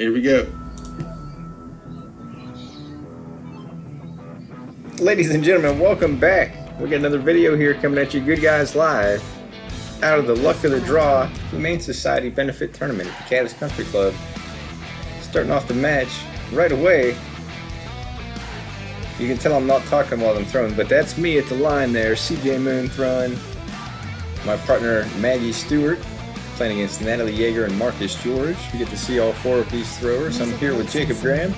Here we go. Ladies and gentlemen, welcome back. We got another video here coming at you, Good Guys Live, out of the Luck of the Draw Humane Society Benefit Tournament at the Caddis Country Club. Starting off the match right away. You can tell I'm not talking while I'm throwing, but that's me at the line there. CJ Moon throwing. My partner Maggie Stewart playing against Natalie Yeager and Marcus George. We get to see all four of these throwers. I'm here with Jacob Graham.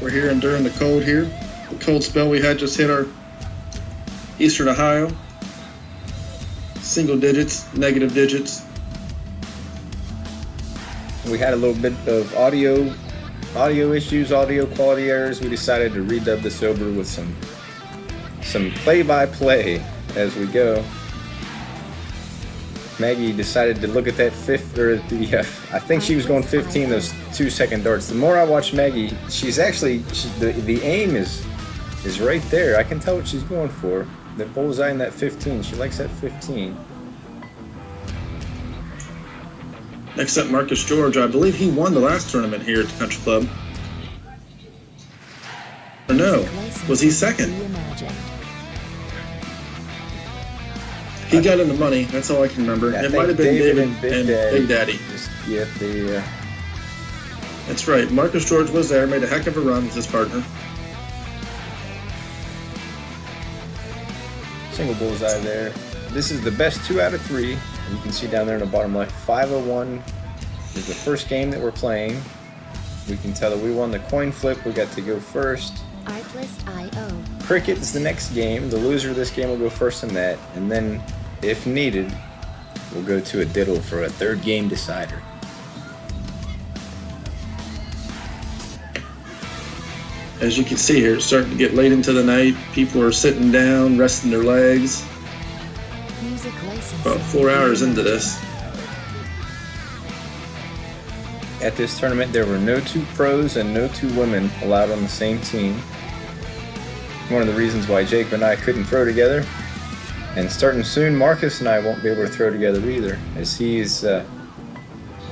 We're here enduring the cold here. The cold spell we had just hit our eastern Ohio. Single digits, negative digits. We had a little bit of audio issues, audio quality errors. We decided to redub this over with some play-by-play as we go. Maggie decided to look at that I think she was going 15, those 2-second darts. The more I watch Maggie, the aim is right there. I can tell what she's going for. The bullseye in that 15. She likes that 15. Next up, Marcus George. I believe he won the last tournament here at the Country Club. Or no, was he second? He got in the money. That's all I can remember. Yeah, it might have been David and Big Daddy. Yeah, That's right. Marcus George was there, made a heck of a run with his partner. Single bullseye there. This is the best 2 out of 3. You can see down there in the bottom left, 501 is the first game that we're playing. We can tell that we won the coin flip. We got to go first. Artlist.io. Cricket is the next game. The loser of this game will go first in that, and then, if needed, we'll go to a diddle for a third game decider. As you can see here, it's starting to get late into the night. People are sitting down, resting their legs. About 4 hours into this. At this tournament, there were no 2 pros and no 2 women allowed on the same team. One of the reasons why Jake and I couldn't throw together. And starting soon, Marcus and I won't be able to throw together either, as he's going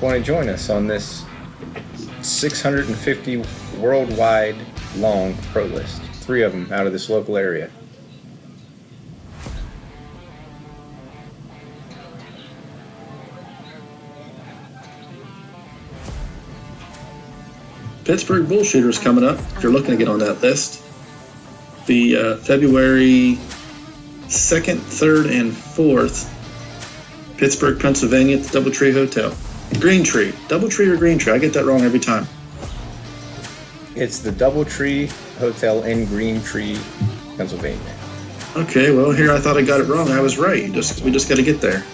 to join us on this 650 worldwide long pro list. 3 of them out of this local area. Pittsburgh Bullshooters coming up, if you're looking to get on that list. The February 2nd, 3rd, and 4th, Pittsburgh, Pennsylvania, at the Doubletree Hotel. Green Tree. Doubletree or Green Tree? I get that wrong every time. It's the Doubletree Hotel in Green Tree, Pennsylvania. Okay, well, here I thought I got it wrong. I was right. We just got to get there.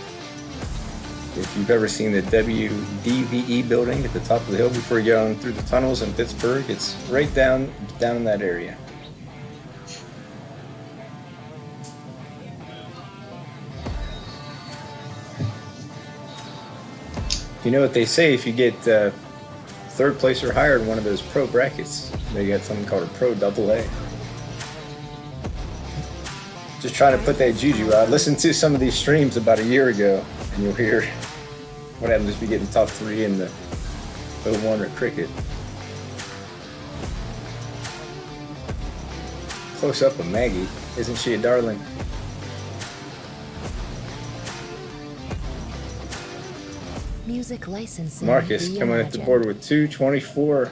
If you've ever seen the WDVE building at the top of the hill before you get on through the tunnels in Pittsburgh, it's right down in that area. You know what they say, if you get 3rd place or higher in one of those pro brackets, they got something called a pro AA. Just try to put that juju out. Listen to some of these streams about a year ago, and you'll hear what happens if you get in the top 3 in the 01 or cricket. Close up of Maggie. Isn't she a darling? Music licensing. Marcus coming at the board with 224.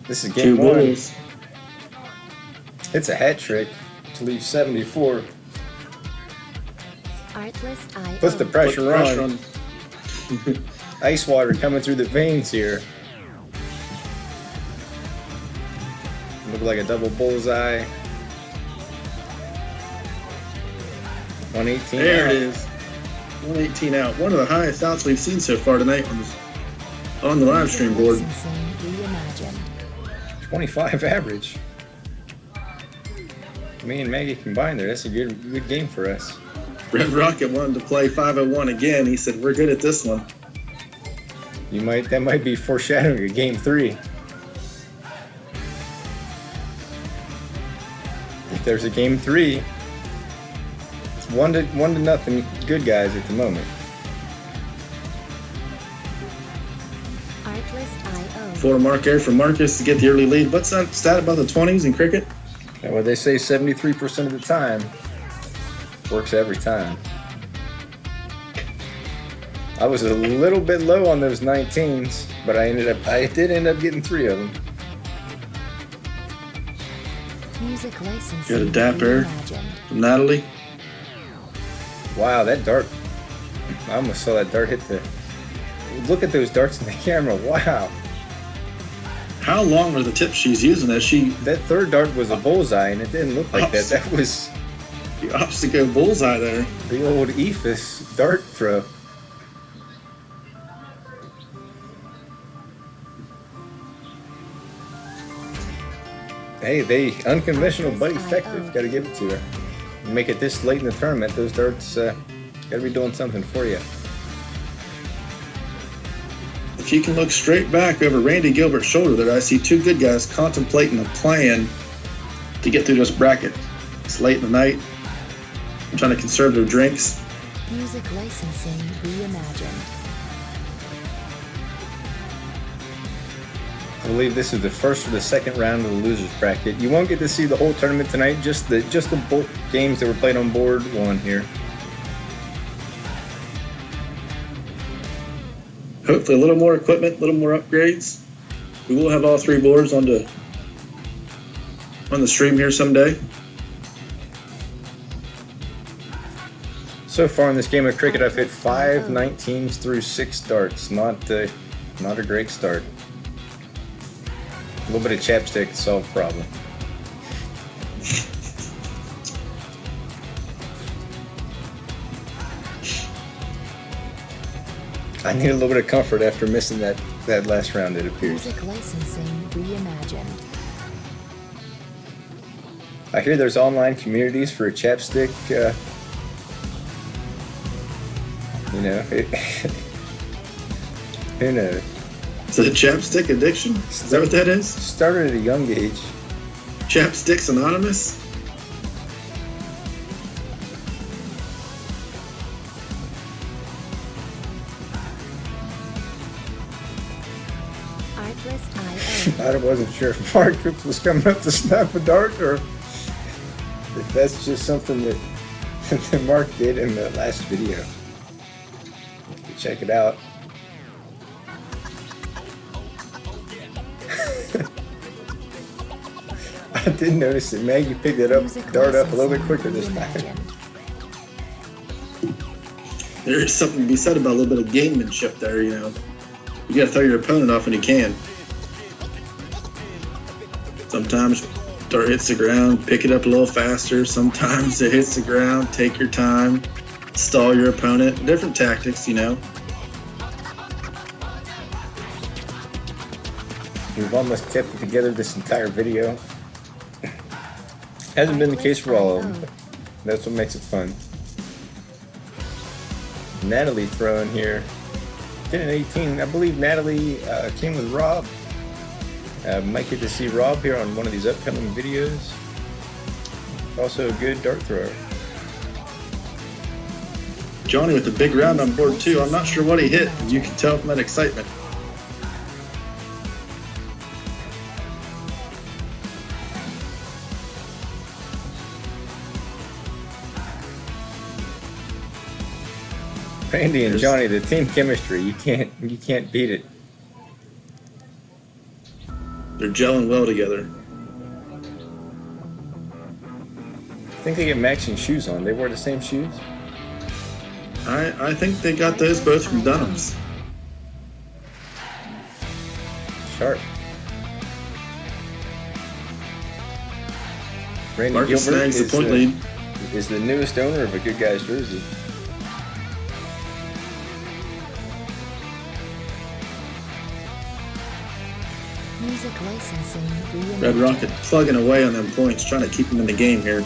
This is game 1. It's a hat trick to leave 74. Artlist.io. Puts the pressure on. Ice water coming through the veins here. Look like a double bullseye. 118 There out. it is. 118 out. One of the highest outs we've seen so far tonight on the live stream board. 25 average. Me and Maggie combined there. That's a good game for us. Red Rocket wanted to play 501 again. He said, we're good at this one. That might be foreshadowing a game 3. If there's a game 3, it's one to nothing. Good guys at the moment. Artlist.io. For Mark Air for Marcus to get the early lead. What's that stat about the 20s in cricket? Well, they say 73% of the time. Works every time. I was a little bit low on those 19s, but I did end up getting 3 of them. Music licensing. Got a dapper reimagined. from Natalie. Wow, that dart. I almost saw that dart hit the... Look at those darts in the camera. Wow. How long were the tips she's using? That third dart was a bullseye, and it didn't look like that. That was The obstacle bullseye there. the old EFIS dart throw. Hey, they unconventional but effective. Got to give it to her. Make it this late in the tournament. Those darts got to be doing something for you. If you can look straight back over Randy Gilbert's shoulder there, I see 2 good guys contemplating a plan to get through this bracket. It's late in the night. I'm trying to conserve their drinks. Music licensing reimagined. I believe this is the first or the second round of the losers bracket. You won't get to see the whole tournament tonight. Just the games that were played on board 1 here. Hopefully a little more equipment, a little more upgrades. We will have all 3 boards on the stream here someday. So far in this game of cricket, I've hit 5 19s through 6 darts. Not a great start. A little bit of chapstick to solve the problem. I need a little bit of comfort after missing that last round, it appears. Music licensing reimagined. I hear there's online communities for a chapstick. Who knows? Is it chapstick addiction? Is that what that is? Started at a young age. Chapsticks Anonymous? Artlist.io. I wasn't sure if Mark was coming up to snap a dart or if that's just something that, that Mark did in the last video. Check it out. I did notice that Maggie picked it up, Music dart up a little bit licensing quicker this time. reimagined. There is something to be said about a little bit of gamemanship there, you know. You gotta throw your opponent off when you can. Sometimes dart hits the ground, pick it up a little faster. Sometimes it hits the ground, take your time, stall your opponent. Different tactics, you know. We've almost kept it together this entire video. Hasn't been the case for all of them, but that's what makes it fun. Natalie throwing here. Getting 18. I believe Natalie came with Rob. Might get to see Rob here on one of these upcoming videos. Also a good dart thrower. Johnny with the big round on board 2. I'm not sure what he hit. You can tell from that excitement. Randy and Johnny, the team chemistry, you can't beat it. They're gelling well together. I think they get matching shoes on. They wear the same shoes. I think they got those both from Dunham's. Sharp. Randy Marcus Gilbert snags the point lead. is the newest owner of a Good Guys jersey. Music licensing reimagined. Red Rocket plugging away on them points, trying to keep them in the game here.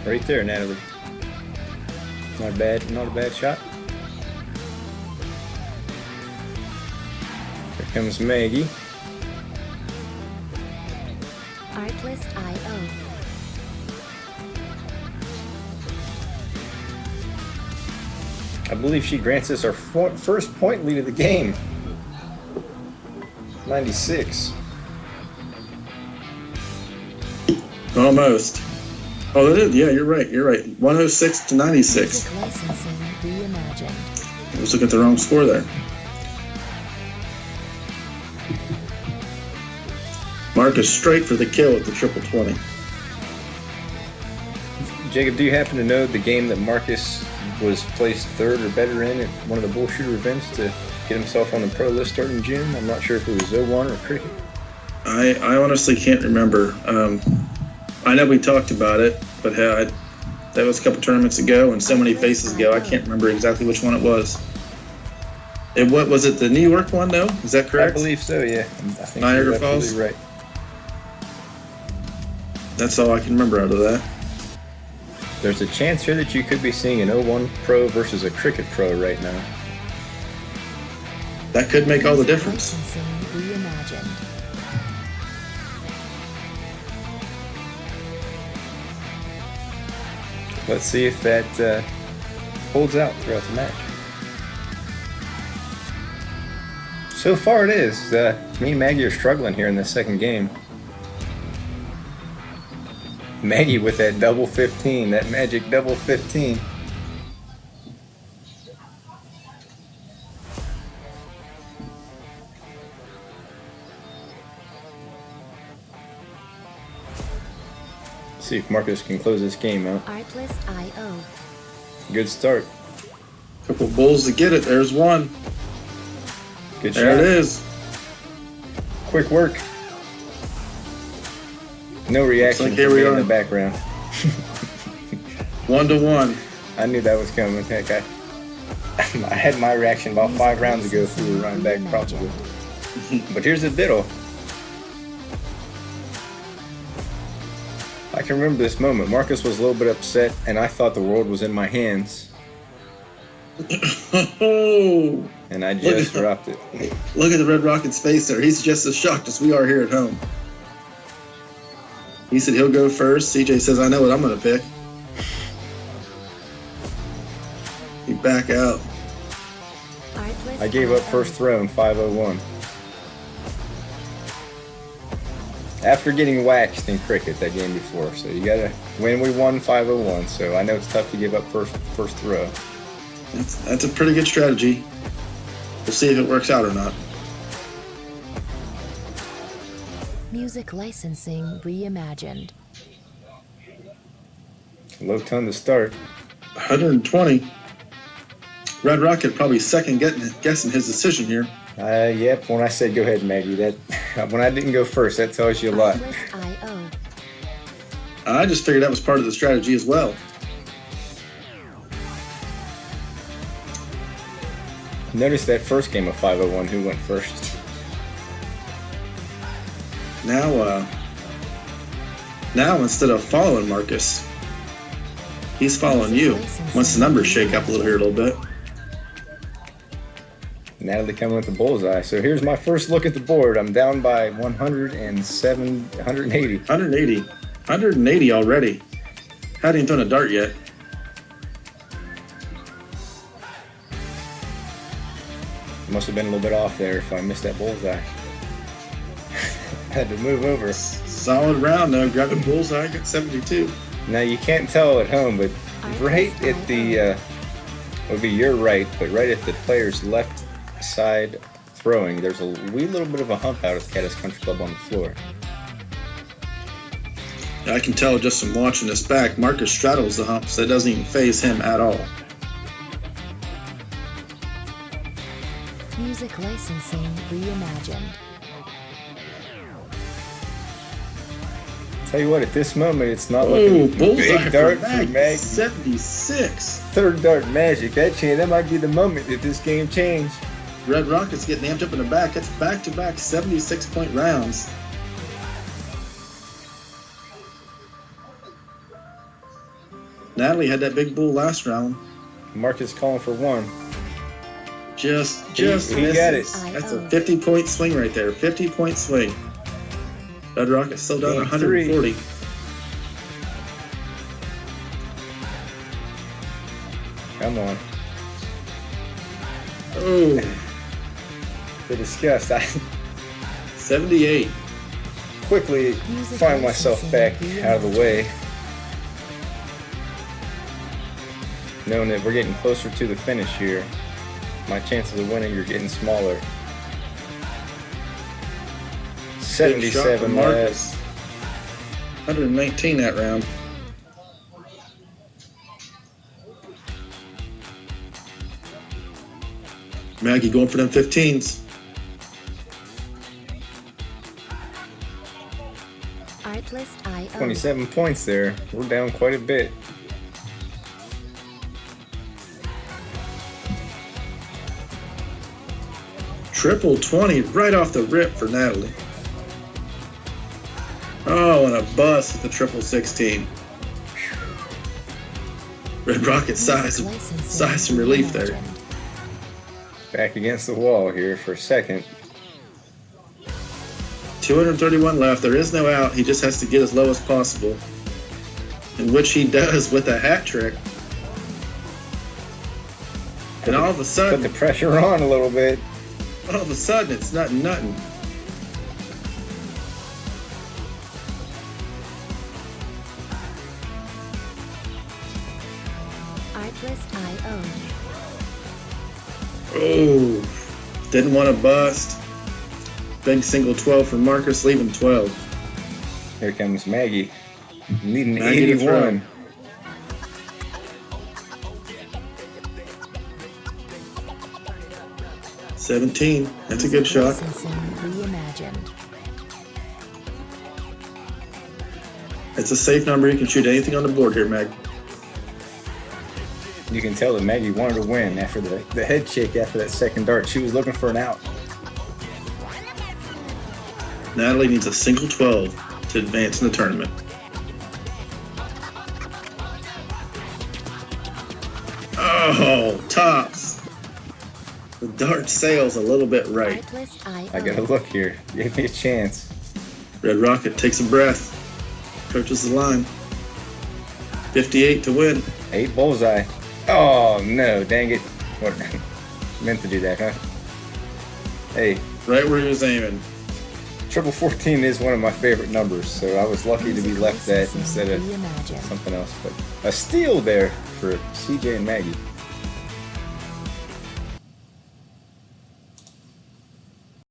Right there, Natalie. Not a bad shot. Here comes Maggie. Artlist.io. I believe she grants us our first point lead of the game. 96. Almost. Oh, that is. Yeah, you're right. You're right. 106 to 96. Music licensing reimagined. I was looking at the wrong score there. Marcus straight for the kill at the triple 20. Jacob, do you happen to know the game that Marcus was placed third or better in at one of the bull shooter events to get himself on the pro list starting in June? I'm not sure if it was 01 or cricket. I honestly can't remember. I know we talked about it, but that was a couple tournaments ago and so many faces ago. I can't remember exactly which one it was. What was it? The New York one, though? Is that correct? I believe so. Yeah. I think Niagara you're Falls? absolutely right. That's all I can remember out of that. There's a chance here that you could be seeing an 01 pro versus a cricket pro right now. That could make all the Music difference. licensing reimagined. Let's see if that holds out throughout the match. So far it is. Me and Maggie are struggling here in this second game. Maggie with that double 15, that magic double 15. See if Marcus can close this game out. Artlist.io. Good start. Couple bulls to get it. There's one. Good shot. There it is. Quick work. No reaction like here from we me in are. the background. 1-1. I knew that was coming. Heck, I had my reaction about 5 rounds ago if we were running back probably. But here's the diddle. I can remember this moment. Marcus was a little bit upset, and I thought the world was in my hands, Oh, and I Look just at- dropped it. look at the Red Rocket's face there. He's just as shocked as we are here at home. He said he'll go first. CJ says, I know what I'm going to pick. You back out. Artlist. I gave up first throw in 5:01. After getting waxed in cricket that game before, so you gotta win. We won 5:01, so I know it's tough to give up first throw. That's a pretty good strategy. We'll see if it works out or not. Music licensing reimagined. Low tone to start. 120. Red Rocket probably second guessing his decision here. Yep. When I said go ahead, Maggie, that when I didn't go first, that tells you a lot. Artlist.io. I just figured that was part of the strategy as well. Notice that first game of 5:01, who went first? Now instead of following Marcus, he's following you. Once the numbers shake up a little here a little bit. Natalie coming with the bullseye. So here's my first look at the board. I'm down by 180. 180 already. Hadn't even thrown a dart yet. Must have been a little bit off there if I missed that bullseye. Had to move over. Solid round though. Grabbed a bullseye. Got 72. Now you can't tell at home, but right at the would be your right, but right at the player's left side throwing, there's a wee little bit of a hump out at Caddis Country Club on the floor. I can tell just from watching this back, Marcus straddles the hump, so it doesn't even faze him at all. Music licensing reimagined. Tell you what, at this moment, it's not Oh, looking bullseye big dart for for Mag. Mag. 76. Third dart magic. That might be the moment that this game changed. Red Rockets getting amped up in the back. That's back-to-back 76-point rounds. Natalie had that big bull last round. Marcus calling for one. Just He misses. got it. That's a 50-point swing right there. 50-point swing. Red Rocket's still down Game 140. Come on. Oh, The disgust. I 78. quickly Music find myself back out of the way, knowing that we're getting closer to the finish here. My chances of winning are getting smaller. Big shot from 77 Marcus. left. 119 that round. Maggie going for them 15s. Artlist.io. 27 points there. We're down quite a bit. Triple 20 right off the rip for Natalie. Oh, and a bust with the triple 16. Red Rocket sighs some relief there. Back against the wall here for a second. 231 left. There is no out. He just has to get as low as possible, in which he does with a hat trick. And all of a Put sudden, the pressure on a little bit. it's nothing. Artlist.io. Oh, didn't want to bust. Big single 12 for Marcus, leaving 12. Here comes Maggie, leading Maggie to 81. throw. $17. That's a good shot. Licensing reimagined. It's a safe number. You can shoot anything on the board here, Meg. You can tell that Maggie wanted to win after the head shake after that second dart. She was looking for an out. Natalie needs a single 12 to advance in the tournament. Oh, tops. The dart sails a little bit right. Artlist.io. I gotta look here. Give me a chance. Red Rocket takes a breath. Approaches the line. 58 to win. 8 bullseye. Oh no, dang it. What meant to do that, huh? Hey, Right where he was aiming. triple 14 is one of my favorite numbers, so I was lucky to be left that instead of Reimagined. something else. But a steal there for CJ and Maggie.